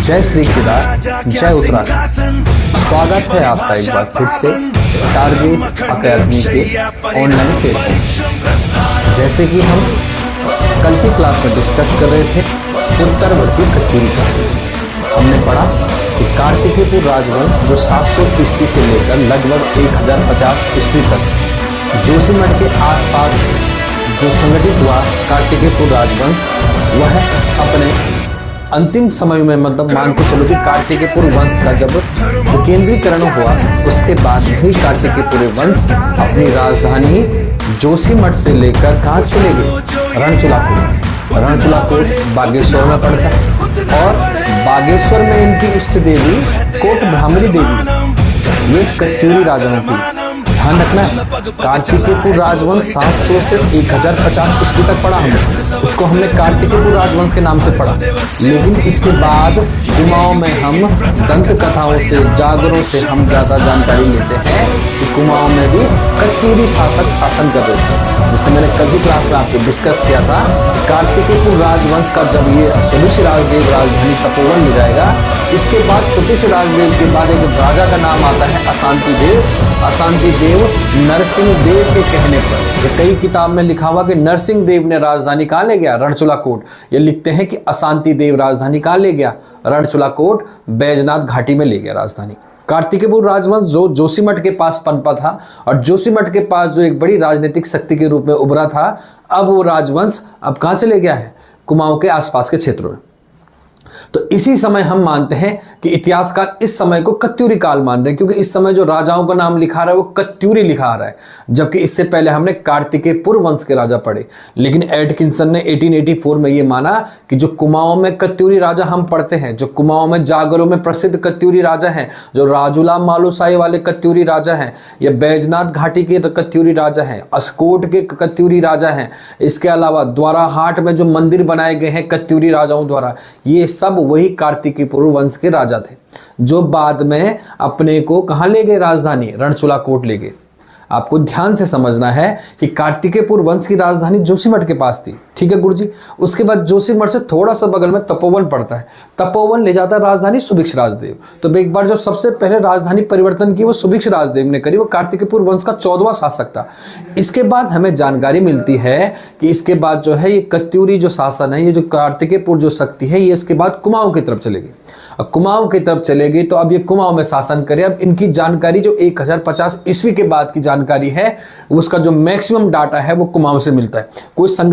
जय श्री केदार, जय उत्तराखंड। स्वागत है आपका एक बार फिर से टारगेट अकेडमी के ऑनलाइन प्लेटफॉर्म। जैसे कि हम कल की क्लास में डिस्कस कर रहे थे उत्तरवर्ती कत्यूरी का, हमने पढ़ा कि कार्तिकेयपुर राजवंश जो 700 ईस्वी से लेकर लगभग 1050 ईस्वी तक जोशीमठ के आसपास जो संगठित हुआ कार्तिकेयपुर राजवंश, वह अपने अंतिम समय में मतलब मान के चलो कि कार्तिकेयपुर वंश का जब विकेंद्रीकरण हुआ, उसके बाद ही कार्तिकेयपुर वंश अपनी राजधानी जोशीमठ से लेकर कहाँ चले गए? रणचूलाकोट। रणचूलाकोट बागेश्वर में पड़ता है और बागेश्वर में इनकी इष्ट देवी कोट भ्रामरी देवी, ये कत्यूरी राजाओं की। ध्यान रखना है, कार्तिकेयपुर राजवंश 700 से 1050 ईस्वी तक पढ़ा हमने, उसको हमने कार्तिकेयपुर राजवंश के नाम से पढ़ा। लेकिन इसके बाद कुमाऊं में हम दंत कथाओं से, जागरों से हम ज्यादा जानकारी लेते हैं कि कुमाऊं में भी कत्यूरी शासक शासन कर रहे थे। जिससे मैंने कल की क्लास में आपको डिस्कस किया था, कार्तिकेयपुर राजवंश का जब ये सुभिक्ष राजदेव राजधानी तपोवन ले जाएगा, इसके बाद सुभिक्ष राजदेव के बाद एक राजा का नाम आता है अशांति देव। अशांति देव नरसिंह देव के कहने पर, ये कई किताब में लिखा हुआ कि नरसिंह देव ने राजधानी कहाँ ले गया? रणचूलाकोट। ये लिखते हैं कि अशांति देव राजधानी कहाँ ले गया? रणचूलाकोट, बैजनाथ घाटी में ले गया राजधानी। कार्तिकेयपुर राजवंश जो जोशीमठ के पास पनपा था और जोशीमठ के पास जो एक बड़ी राजनीतिक शक्ति के रूप में उभरा था, अब वो राजवंश अब कहाँ चले गया है? कुमाऊं के आसपास के क्षेत्रों में। तो इसी समय हम मानते हैं कि इतिहासकार इस समय को कत्यूरी काल मान रहे हैं, क्योंकि इस समय जो राजाओं का नाम लिखा रहा है वो कत्यूरी लिखा आ रहा है, जबकि इससे पहले हमने कार्तिकेयपुर वंश के राजा पढ़े। लेकिन एटकिंसन ने 1884 में ये माना कि जो कुमाऊं में कत्यूरी राजा हम पढ़ते हैं, जो कुमाऊं में जागरों में प्रसिद्ध कत्यूरी राजा हैं, जो राजूला मालूसाई वाले कत्यूरी राजा हैं, या बैजनाथ घाटी के कत्यूरी राजा हैं, अस्कोट के कत्यूरी राजा हैं, इसके अलावा द्वाराहाट में जो मंदिर बनाए गए हैं कत्यूरी राजाओं द्वारा, ये सब वही कार्तिकेयपुर वंश के राजा थे, जो बाद में अपने को कहां ले गए? राजधानी रणचूलाकोट ले गए। आपको ध्यान से समझना है कि कार्तिकेयपुर वंश की राजधानी जोशीमठ के पास थी, ठीक है गुरुजी। उसके बाद जोशीमठ से थोड़ा सा बगल में तपोवन पड़ता है, तपोवन ले जाता है राजधानी सुभिक्ष राजदेव। तो एक बार जो सबसे पहले राजधानी परिवर्तन की वो सुभिक्ष राजदेव ने करी, वो कार्तिकेयपुर वंश का 14वां शासक था। इसके बाद हमें जानकारी मिलती है कि इसके बाद जो है ये कत्यूरी जो शासन है, ये जो कार्तिकेयपुर जो शक्ति है, ये इसके बाद कुमाऊं की तरफ चलेगी। अब कुमाऊं की तरफ चलेगी तो अब ये कुमाऊं में शासन करे। अब इनकी जानकारी जो 1050 ईस्वी के बाद की जानकारी है, उसका जो मैक्सिमम डाटा है वो कुमाऊं से मिलता है। कोई